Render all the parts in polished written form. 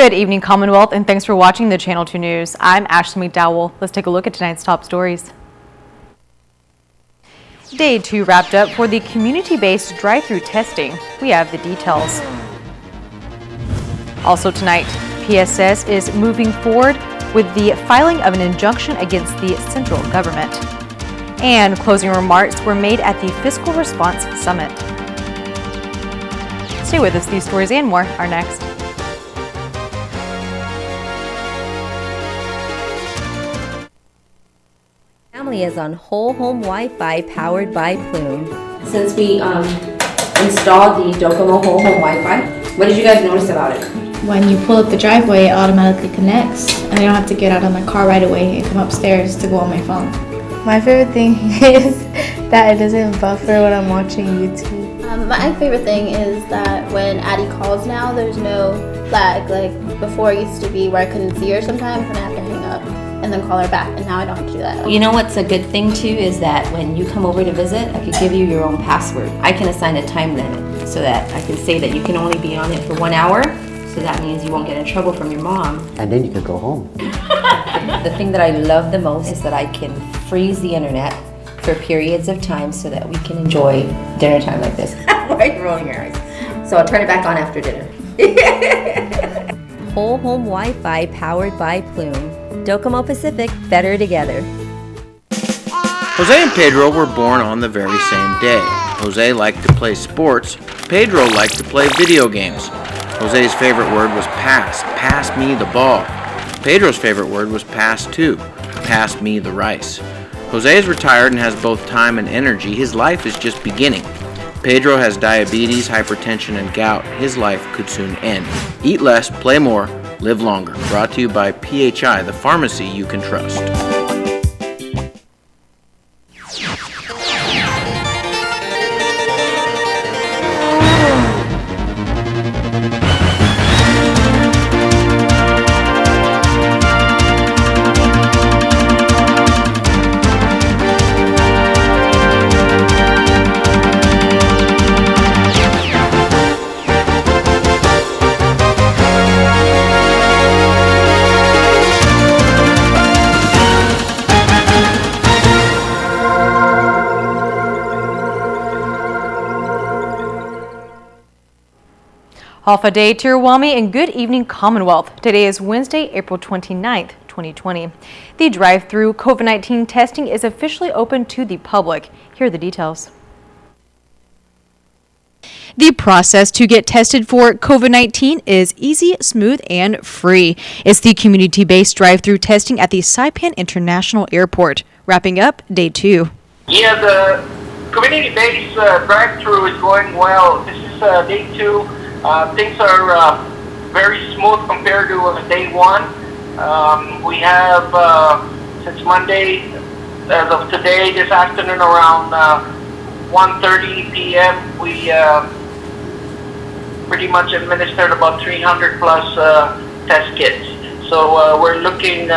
Good evening, Commonwealth, and thanks for watching the Channel 2 News. I'm Ashley McDowell. Let's take a look at tonight's top stories. Day 2 wrapped up for the community-based drive-thru testing. We have the details. Also tonight, PSS is moving forward with the filing of an injunction against the central government. And closing remarks were made at the Fiscal Response Summit. Stay with us. These stories and more are next. Family is on whole home Wi-Fi powered by Plume. Since we installed the Docomo whole home Wi-Fi, what did you guys notice about it? When you pull up the driveway, it automatically connects, and I don't have to get out of my car right away and come upstairs to go on my phone. My favorite thing is that it doesn't buffer when I'm watching YouTube. My favorite thing is that when Addie calls now, there's no lag. Like before, it used to be where I couldn't see her sometimes and I have to hang up and then call her back, and now I don't have to do that. You know what's a good thing too is that when you come over to visit, I could give you your own password. I can assign a time limit so that I can say that you can only be on it for 1 hour, so that means you won't get in trouble from your mom. And then you can go home. The thing that I love the most is that I can freeze the internet for periods of time so that we can enjoy dinner time like this. Why are you rolling your eyes? So I'll turn it back on after dinner. Whole home Wi-Fi powered by Plume. Docomo Pacific, better together. Jose and Pedro were born on the very same day. Jose liked to play sports. Pedro liked to play video games. Jose's favorite word was pass. Pass me the ball. Pedro's favorite word was pass too. Pass me the rice. Jose is retired and has both time and energy. His life is just beginning. Pedro has diabetes, hypertension, and gout. His life could soon end. Eat less, play more, live longer. Brought to you by PHI, the pharmacy you can trust. Halfa Day Tirawami and good evening, Commonwealth. Today is Wednesday, April 29th, 2020. The drive-thru COVID-19 testing is officially open to the public. Here are the details. The process to get tested for COVID-19 is easy, smooth, and free. It's the community-based drive-thru testing at the Saipan International Airport. Wrapping up Day 2. Yeah, the community-based drive-thru is going well. This is Day 2. Things are very smooth compared to Day 1. We have, since Monday, as of today, this afternoon around 1:30 p.m., we pretty much administered about 300 plus test kits. So we're looking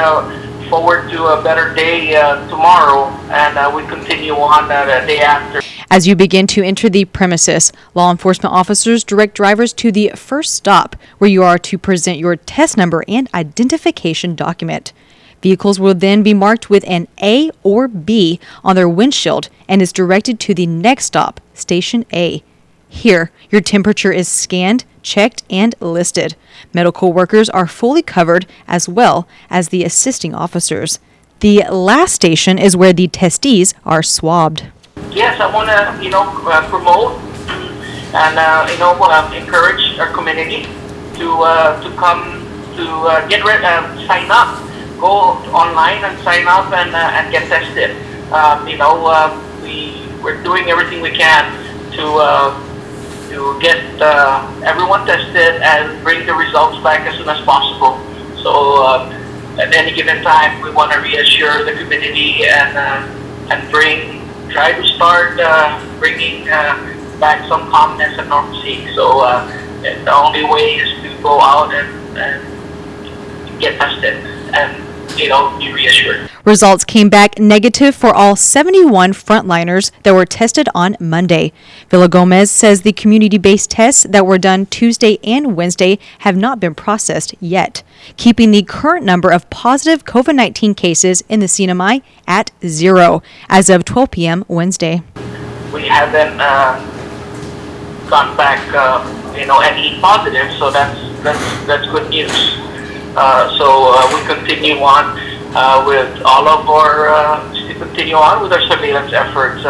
forward to a better day tomorrow, and we continue on the day after. As you begin to enter the premises, law enforcement officers direct drivers to the first stop, where you are to present your test number and identification document. Vehicles will then be marked with an A or B on their windshield and is directed to the next stop, Station A. Here, your temperature is scanned, checked, and listed. Medical workers are fully covered, as well as the assisting officers. The last station is where the testees are swabbed. Yes, I want to, promote and encourage our community to come to get ready, sign up, go online and sign up and get tested. We're doing everything we can to get everyone tested and bring the results back as soon as possible. So at any given time, we want to reassure the community and try to start bringing back some calmness and normalcy. So the only way is to go out and get tested and be reassured. Results came back negative for all 71 frontliners that were tested on Monday. Villa Gomez says the community-based tests that were done Tuesday and Wednesday have not been processed yet, keeping the current number of positive COVID-19 cases in the CNMI at 0 as of 12 p.m. Wednesday. We haven't gone back, any positive, so that's good news. So we continue on with all of our continue on with our surveillance efforts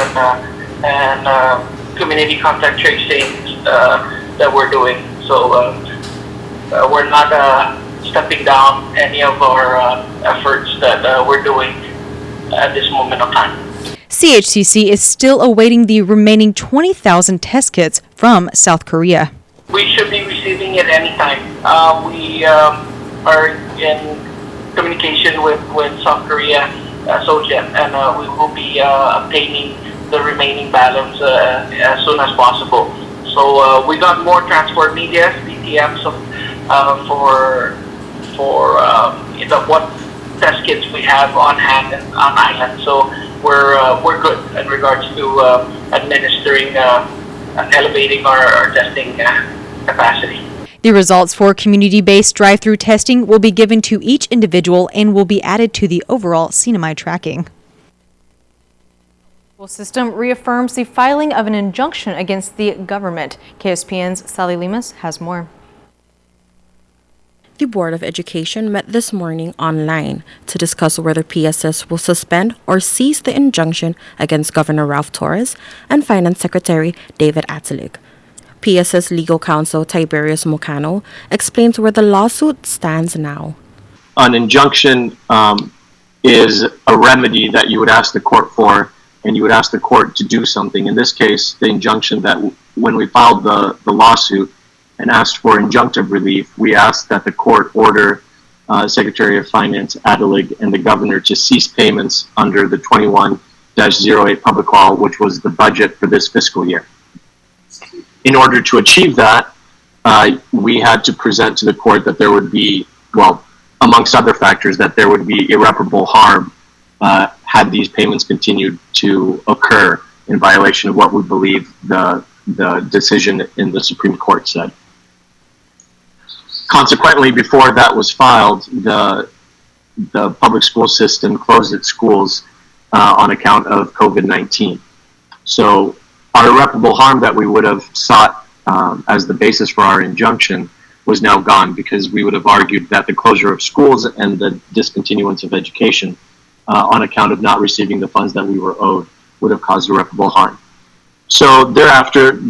and community contact tracing that we're doing. So we're not stepping down any of our efforts that we're doing at this moment of time. CHCC is still awaiting the remaining 20,000 test kits from South Korea. We should be receiving it anytime. We are in communication with South Korea, SOJET, and we will be obtaining the remaining balance as soon as possible. So we got more transport media, BTMs, for what test kits we have on hand and on island. So we're good in regards to administering and elevating our testing capacity. The results for community-based drive-thru testing will be given to each individual and will be added to the overall CNMI tracking. The system reaffirms the filing of an injunction against the government. KSPN's Sally Limas has more. The Board of Education met this morning online to discuss whether PSS will suspend or cease the injunction against Governor Ralph Torres and Finance Secretary David Attilig. PSS legal counsel Tiberius Mocano explains where the lawsuit stands now. An injunction is a remedy that you would ask the court for, and you would ask the court to do something. In this case, the injunction that when we filed the lawsuit and asked for injunctive relief, we asked that the court order Secretary of Finance Attilig and the governor to cease payments under the 21-08 public law, which was the budget for this fiscal year. In order to achieve that, we had to present to the court that there would be, well, amongst other factors, that there would be irreparable harm had these payments continued to occur in violation of what we believe the decision in the Supreme Court said. Consequently, before that was filed, the public school system closed its schools on account of COVID-19. So our irreparable harm that we would have sought as the basis for our injunction was now gone, because we would have argued that the closure of schools and the discontinuance of education on account of not receiving the funds that we were owed would have caused irreparable harm. So thereafter,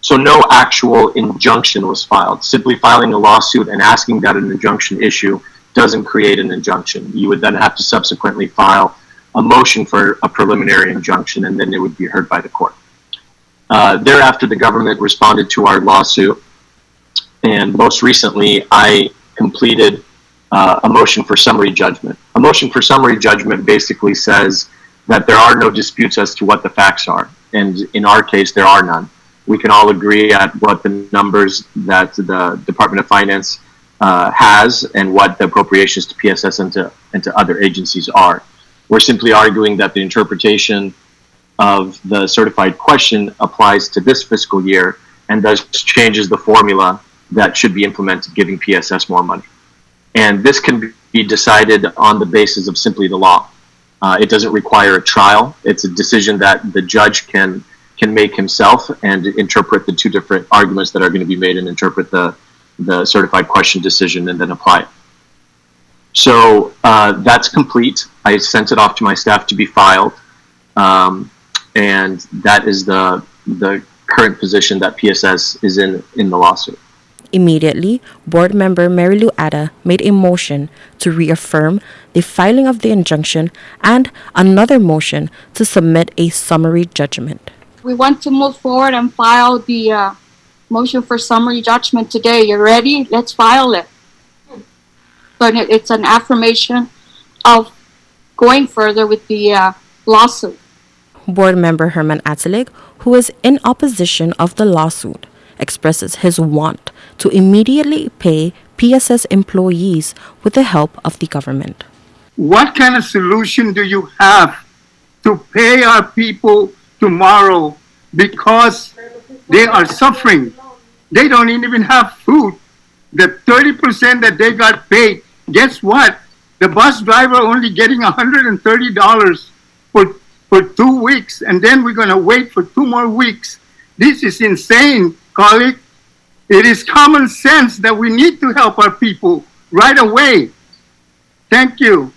so no actual injunction was filed. Simply filing a lawsuit and asking that an injunction issue doesn't create an injunction. You would then have to subsequently file a motion for a preliminary injunction, and then it would be heard by the court. Thereafter, the government responded to our lawsuit, and most recently, I completed a motion for summary judgment. A motion for summary judgment basically says that there are no disputes as to what the facts are, and in our case, there are none. We can all agree at what the numbers that the Department of Finance has and what the appropriations to PSS and to other agencies are. We're simply arguing that the interpretation of the certified question applies to this fiscal year and thus changes the formula that should be implemented, giving PSS more money. And this can be decided on the basis of simply the law. It doesn't require a trial. It's a decision that the judge can make himself and interpret the two different arguments that are going to be made and interpret the certified question decision and then apply it. So that's complete. I sent it off to my staff to be filed, and that is the current position that PSS is in the lawsuit. Immediately, board member Mary Lou Ada made a motion to reaffirm the filing of the injunction and another motion to submit a summary judgment. We want to move forward and file the motion for summary judgment today. You ready? Let's file it. So it's an affirmation of going further with the lawsuit. Board member Herman Attilig, who is in opposition of the lawsuit, expresses his want to immediately pay PSS employees with the help of the government. What kind of solution do you have to pay our people tomorrow because they are suffering? They don't even have food. The 30% that they got paid, guess what? The bus driver only getting $130 for 2 weeks, and then we're going to wait for 2 more weeks. This is insane, colleague. It is common sense that we need to help our people right away. Thank you.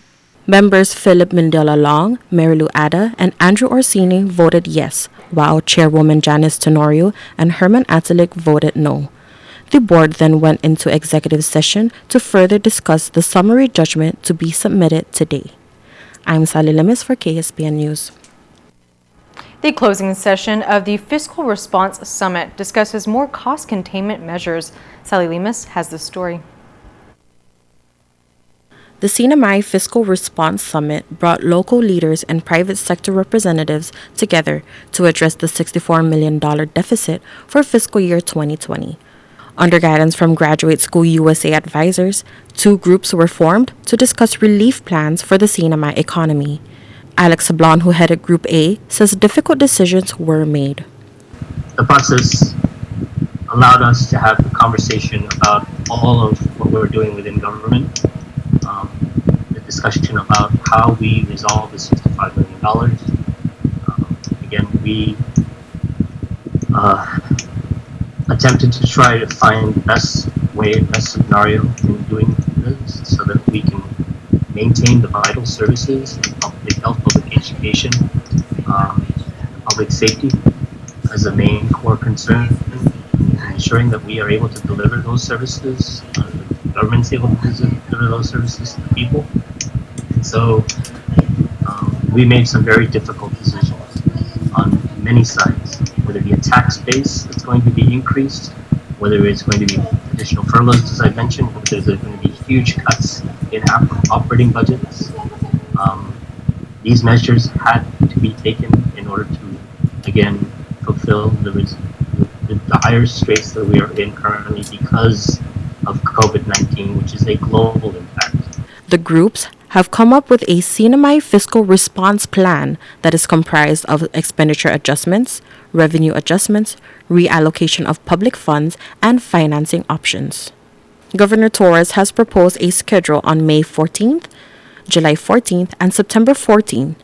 Members Philip Mindela Long, Marilu Ada, and Andrew Orsini voted yes, while Chairwoman Janice Tenorio and Herman Atalik voted no. The board then went into executive session to further discuss the summary judgment to be submitted today. I'm Sally Lemis for KSPN News. The closing session of the Fiscal Response Summit discusses more cost containment measures. Sally Lemis has the story. The CNMI Fiscal Response Summit brought local leaders and private sector representatives together to address the $64 million deficit for fiscal year 2020. Under guidance from Graduate School USA advisors, 2 groups were formed to discuss relief plans for the CNMI economy. Alex Sablon, who headed Group A, says difficult decisions were made. The process allowed us to have a conversation about all of what we're doing within government. The discussion about how we resolve the $65 million. Again, we attempted to try to find the best scenario in doing this so that we can maintain the vital services, public health, public education, public safety as the main core concern, ensuring that we are able to deliver those services, the government's able to deliver those services to the people. And so we made some very difficult decisions on many sides, whether it be a tax base that's going to be increased, whether it's going to be additional furloughs, as I mentioned, whether there's going to be huge cuts in operating budgets. These measures had to be taken in order to, again, fulfill the dire straits that we are in currently because of COVID-19, which is a global impact. The groups have come up with a CNMI fiscal response plan that is comprised of expenditure adjustments, revenue adjustments, reallocation of public funds, and financing options. Governor Torres has proposed a schedule on May 14th, July 14th, and September 14th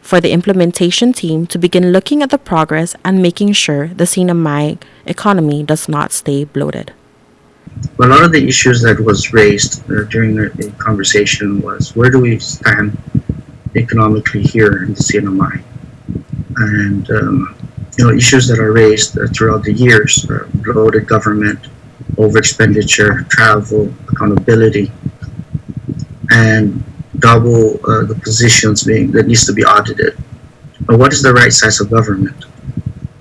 for the implementation team to begin looking at the progress and making sure the CNMI economy does not stay bloated. A lot of the issues that was raised during the conversation was where do we stand economically here in the CNMI, and issues that are raised throughout the years: bloated government, over expenditure, travel, accountability, and double the positions that needs to be audited. But what is the right size of government?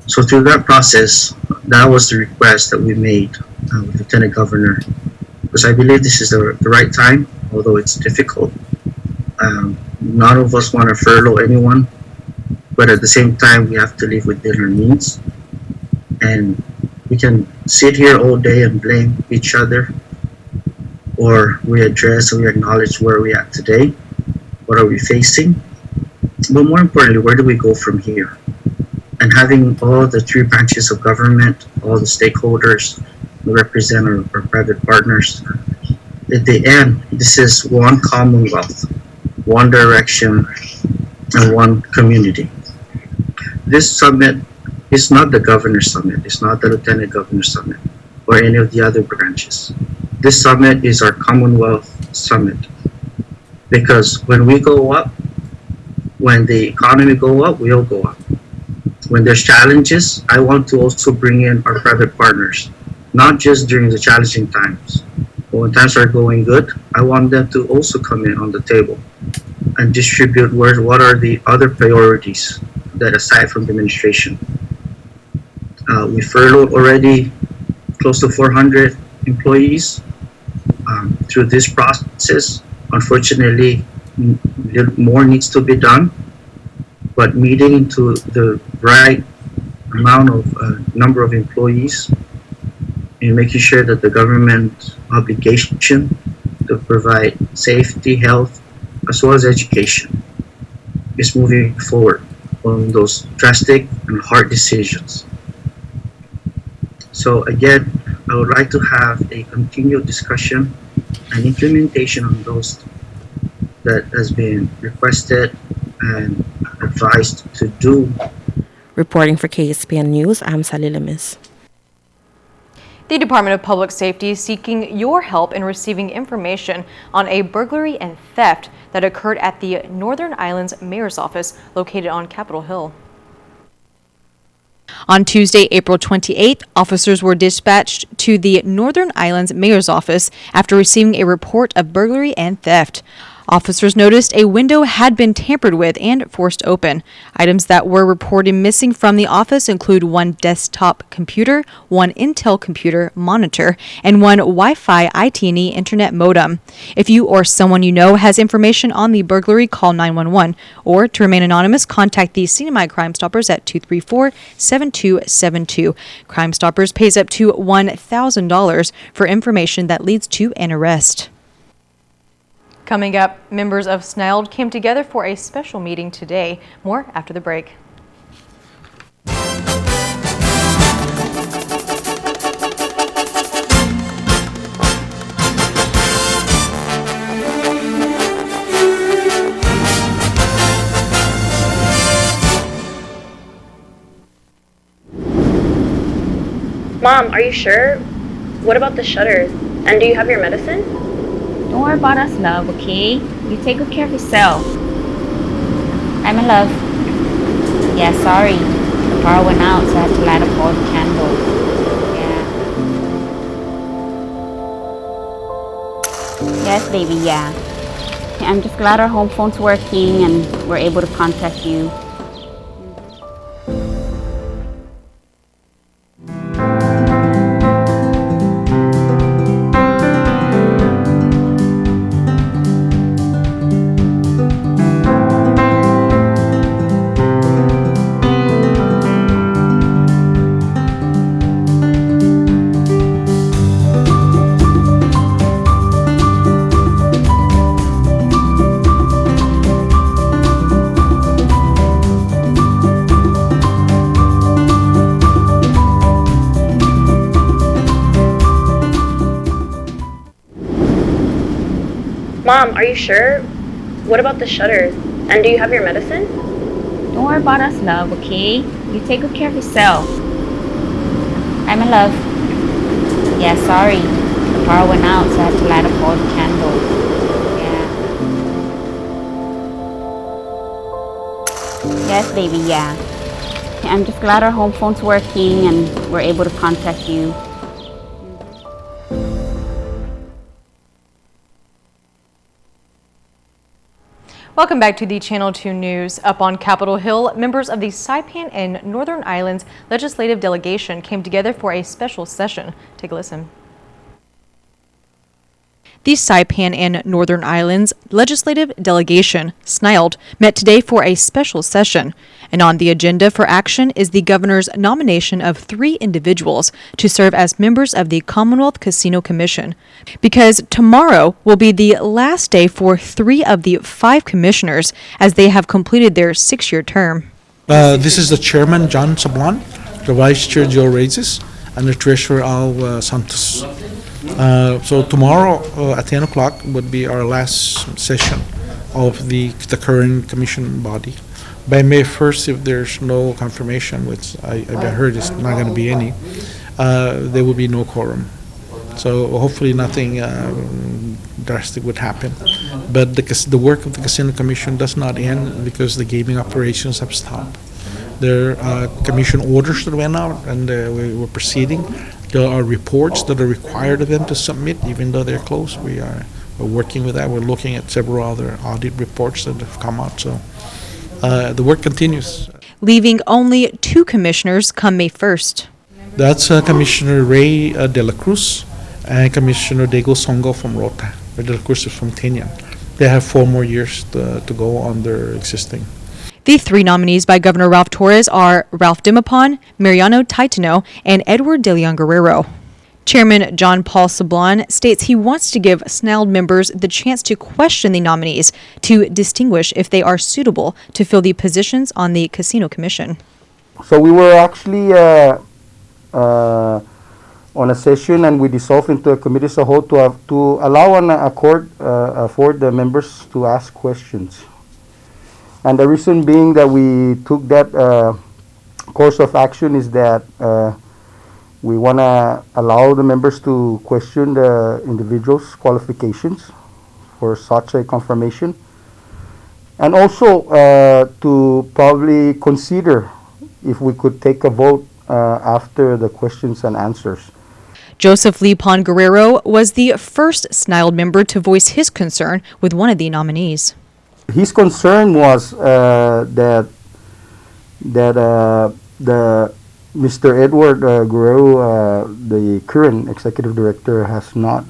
So through that process, that was the request that we made with Lieutenant Governor, because I believe this is the right time, although it's difficult. None of us want to furlough anyone, but at the same time, we have to live within our means. And we can sit here all day and blame each other, or we address and we acknowledge where we're at today, what are we facing, but more importantly, where do we go from here? And having all the 3 branches of government, all the stakeholders who represent our private partners, at the end, this is one Commonwealth, one direction, and one community. This summit is not the Governor's Summit, it's not the Lieutenant Governor's Summit, or any of the other branches. This summit is our Commonwealth Summit. Because when we go up, when the economy go up, we all go up. When there's challenges, I want to also bring in our private partners, not just during the challenging times. But when times are going good, I want them to also come in on the table and distribute what are the other priorities that aside from the administration. We furloughed already close to 400 employees through this process. Unfortunately, more needs to be done, but meeting to the right amount of number of employees in making sure that the government obligation to provide safety, health, as well as education is moving forward on those drastic and hard decisions. So again, I would like to have a continued discussion and implementation on those that has been requested and advised to do. Reporting for KSPN News, I'm Sally Lemis. The Department of Public Safety is seeking your help in receiving information on a burglary and theft that occurred at the Northern Islands Mayor's Office located on Capitol Hill. On Tuesday, April 28th, officers were dispatched to the Northern Islands Mayor's Office after receiving a report of burglary and theft. Officers noticed a window had been tampered with and forced open. Items that were reported missing from the office include one desktop computer, one Intel computer monitor, and one Wi-Fi IT&E internet modem. If you or someone you know has information on the burglary, call 911. Or to remain anonymous, contact the CNMI Crime Stoppers at 234-7272. Crime Stoppers pays up to $1,000 for information that leads to an arrest. Coming up, members of SNILD came together for a special meeting today. More after the break. Mom, are you sure? What about the shutters? And do you have your medicine? Don't worry about us, love, okay? You take good care of yourself. I'm in love. Yeah, sorry. The power went out, so I had to light up all the candles. Yeah. Yes, baby, yeah. I'm just glad our home phone's working and we're able to contact you. Mom, are you sure? What about the shutters? And do you have your medicine? Don't worry about us, love, okay? You take good care of yourself. I'm in love. Yeah, sorry. The power went out, so I had to light up all the candles. Yeah. Yes, baby, yeah. I'm just glad our home phone's working and we're able to contact you. Welcome back to the Channel 2 News. Up on Capitol Hill, members of the Saipan and Northern Islands Legislative Delegation came together for a special session. Take a listen. The Saipan and Northern Islands Legislative Delegation, SNILD, met today for a special session. And on the agenda for action is the governor's nomination of 3 individuals to serve as members of the Commonwealth Casino Commission. Because tomorrow will be the last day for 3 of the 5 commissioners as they have completed their 6-year term. This is the chairman, John Sablan, the vice chair, Joe Reyes, and the treasurer, Al Santos. So tomorrow at 10 o'clock would be our last session of the current commission body. By May 1st, if there's no confirmation, which I heard is not going to be any, there will be no quorum. So hopefully nothing drastic would happen. But the work of the Casino Commission does not end because the gaming operations have stopped. There are commission orders that went out and we're proceeding. There are reports that are required of them to submit, even though they're closed. We're working with that. We're looking at several other audit reports that have come out. So the work continues. Leaving only 2 commissioners come May 1st. That's Commissioner Ray De La Cruz and Commissioner Diego Songo from Rota. De La Cruz is from Tinian. They have 4 more years to go on their existing. The 3 nominees by Governor Ralph Torres are Ralph Dimapon, Mariano Taitano, and Edward De Leon Guerrero. Chairman John Paul Sablon states he wants to give SNILD members the chance to question the nominees to distinguish if they are suitable to fill the positions on the Casino Commission. So we were actually on a session, and we dissolved into a committee as a whole to allow an accord for the members to ask questions. And the reason being that we took that course of action is that we want to allow the members to question the individual's qualifications for such a confirmation, and also to probably consider if we could take a vote after the questions and answers. Joseph Lee Pon Guerrero was the first SNILD member to voice his concern with one of the nominees. His concern was that the Mr. Edward Guerrero, the current executive director, has not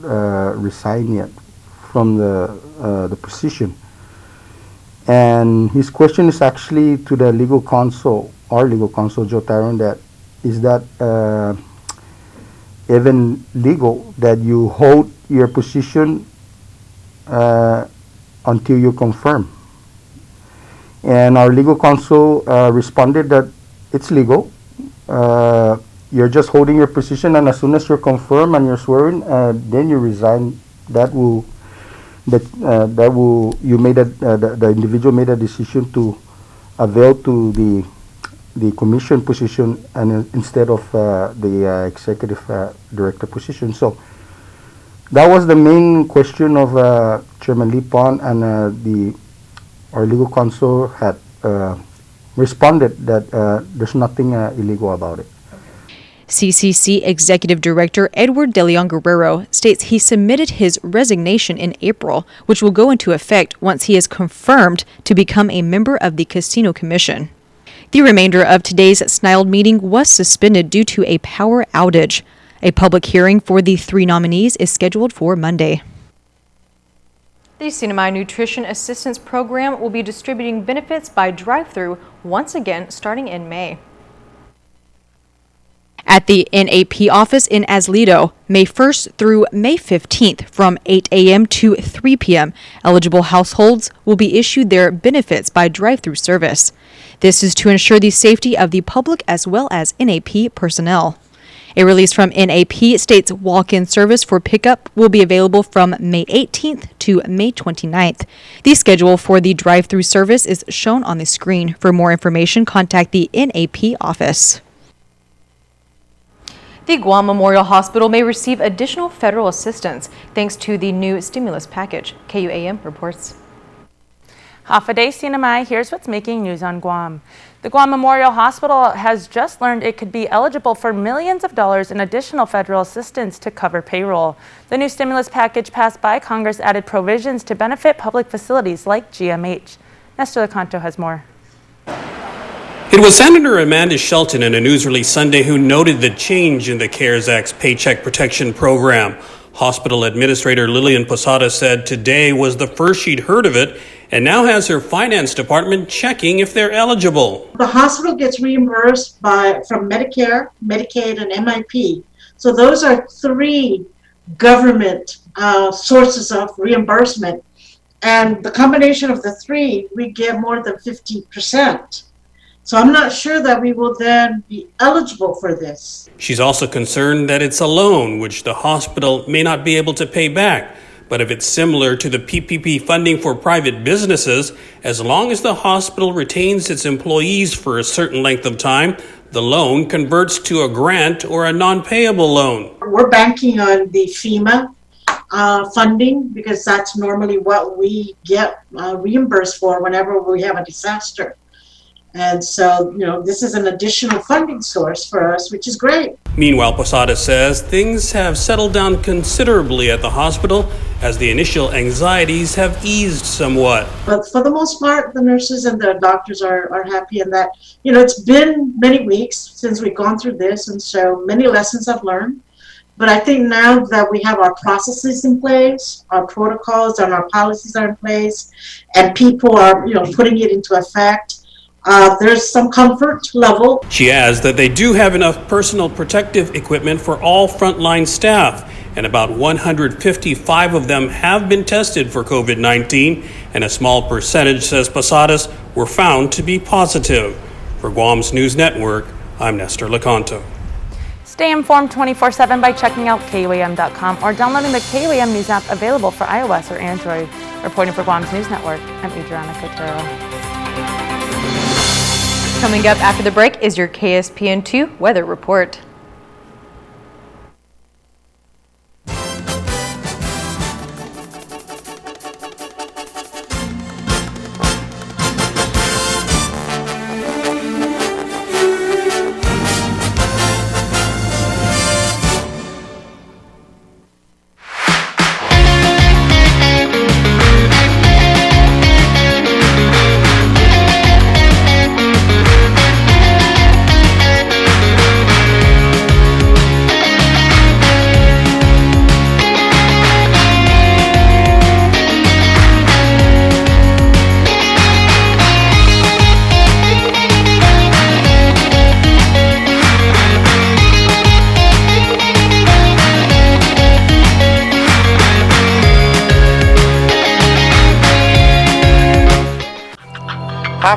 resigned yet from the position. And his question is actually to the legal counsel, our legal counsel, Joe Tyrone, that is that even legal that you hold your position until you confirm. And our legal counsel responded that it's legal. You're just holding your position, and as soon as you're confirmed and you're sworn, then you resign. The individual made a decision to avail to the commission position and instead of the executive director position. So that was the main question of Chairman Lee Pon, and our legal counsel had responded that there's nothing illegal about it. CCC Executive Director Edward De Leon Guerrero states he submitted his resignation in April, which will go into effect once he is confirmed to become a member of the Casino Commission. The remainder of today's SNILD meeting was suspended due to a power outage. A public hearing for the 3 nominees is scheduled for Monday. The CNMI Nutrition Assistance Program will be distributing benefits by drive-thru once again starting in May. At the NAP office in Azledo, May 1st through May 15th from 8 a.m. to 3 p.m., eligible households will be issued their benefits by drive-thru service. This is to ensure the safety of the public as well as NAP personnel. A release from NAP states walk-in service for pickup will be available from May 18th to May 29th. The schedule for the drive-thru service is shown on the screen. For more information, contact the NAP office. The Guam Memorial Hospital may receive additional federal assistance thanks to the new stimulus package. KUAM reports. Half a day CNMI, here's what's making news on Guam. The Guam Memorial Hospital has just learned it could be eligible for millions of dollars in additional federal assistance to cover payroll. The new stimulus package passed by Congress added provisions to benefit public facilities like GMH. Nestor Lecanto has more. It was Senator Amanda Shelton in a news release Sunday who noted the change in the CARES Act's Paycheck Protection Program. Hospital Administrator Lillian Posada said today was the first she'd heard of it and now has her finance department checking if they're eligible. The hospital gets reimbursed from Medicare, Medicaid, and MIP. So those are 3 government sources of reimbursement. And the combination of the 3, we get more than 50%. So I'm not sure that we will then be eligible for this. She's also concerned that it's a loan, which the hospital may not be able to pay back. But if it's similar to the PPP funding for private businesses, as long as the hospital retains its employees for a certain length of time, the loan converts to a grant or a non-payable loan. We're banking on the FEMA funding because that's normally what we get reimbursed for whenever we have a disaster. And so, this is an additional funding source for us, which is great. Meanwhile, Posada says things have settled down considerably at the hospital as the initial anxieties have eased somewhat. But for the most part, the nurses and the doctors are happy in that, it's been many weeks since we've gone through this, and so many lessons I've learned. But I think now that we have our processes in place, our protocols and our policies are in place, and people are, putting it into effect, There's some comfort level. She adds that they do have enough personal protective equipment for all frontline staff, and about 155 of them have been tested for COVID-19, and a small percentage, says Posadas, were found to be positive. For Guam's News Network, I'm Nestor Lecanto. Stay informed 24/7 by checking out KUAM.com or downloading the KUAM News app available for iOS or Android. Reporting for Guam's News Network, I'm Adriana Cotero. Coming up after the break is your KSPN2 weather report.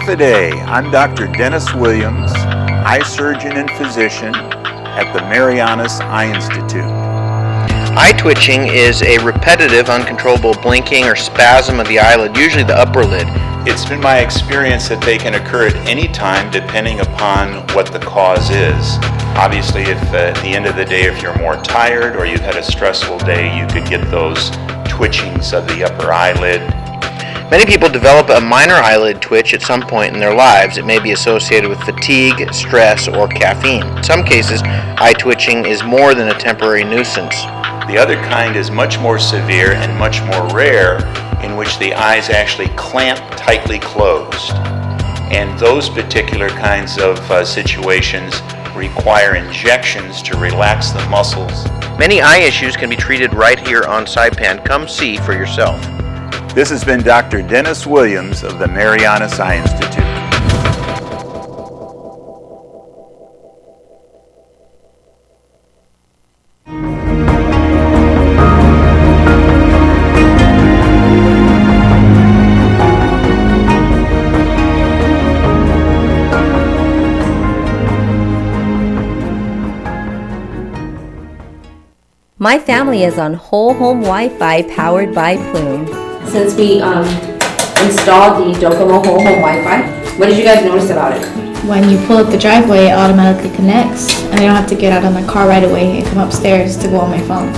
Today, I'm Dr. Dennis Williams, eye surgeon and physician at the Marianas Eye Institute. Eye twitching is a repetitive, uncontrollable blinking or spasm of the eyelid, usually the upper lid. It's been my experience that they can occur at any time depending upon what the cause is. Obviously, if at the end of the day, if you're more tired or you've had a stressful day, you could get those twitchings of the upper eyelid. Many people develop a minor eyelid twitch at some point in their lives. It may be associated with fatigue, stress, or caffeine. In some cases, eye twitching is more than a temporary nuisance. The other kind is much more severe and much more rare, in which the eyes actually clamp tightly closed. And those particular kinds of situations require injections to relax the muscles. Many eye issues can be treated right here on Saipan. Come see for yourself. This has been Dr. Dennis Williams of the Marianas Eye Institute. My family is on whole home Wi-Fi powered by Plume. Since we installed the Docomo Whole Home Wi-Fi, what did you guys notice about it? When you pull up the driveway, it automatically connects, and I don't have to get out of my car right away and come upstairs to go on my phone.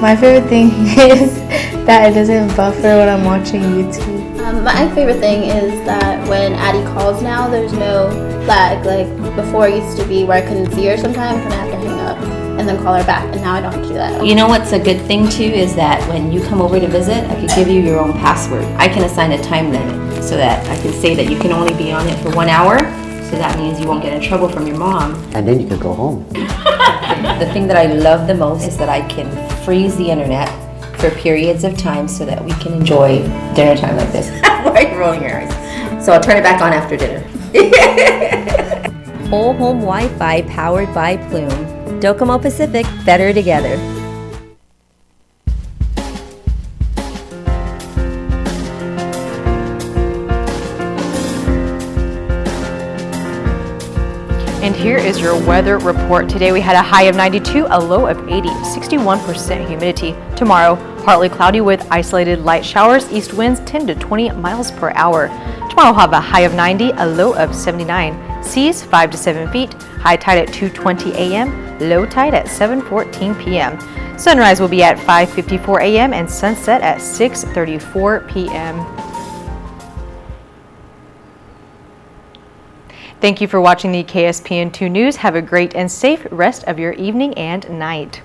My favorite thing is that it doesn't buffer when I'm watching YouTube. My favorite thing is that when Addie calls now, there's no lag. Like before, it used to be where I couldn't see her sometimes and I have to hang up and then call her back, and now I don't have to do that. You know what's a good thing too is that when you come over to visit, I could give you your own password. I can assign a time limit so that I can say that you can only be on it for 1 hour, so that means you won't get in trouble from your mom. And then you can go home. The thing that I love the most is that I can freeze the internet for periods of time so that we can enjoy dinner time like this. Why are you rolling your eyes? So I'll turn it back on after dinner. Whole home Wi-Fi powered by Plume. Docomo Pacific, better together. And here is your weather report. Today we had a high of 92, a low of 80, 61% humidity. Tomorrow, partly cloudy with isolated light showers, east winds 10 to 20 miles per hour. Tomorrow we'll have a high of 90, a low of 79. Seas 5 to 7 feet, high tide at 2:20 a.m., low tide at 7:14 p.m. Sunrise will be at 5:54 a.m. and sunset at 6:34 p.m. Thank you for watching the KSPN2 News. Have a great and safe rest of your evening and night.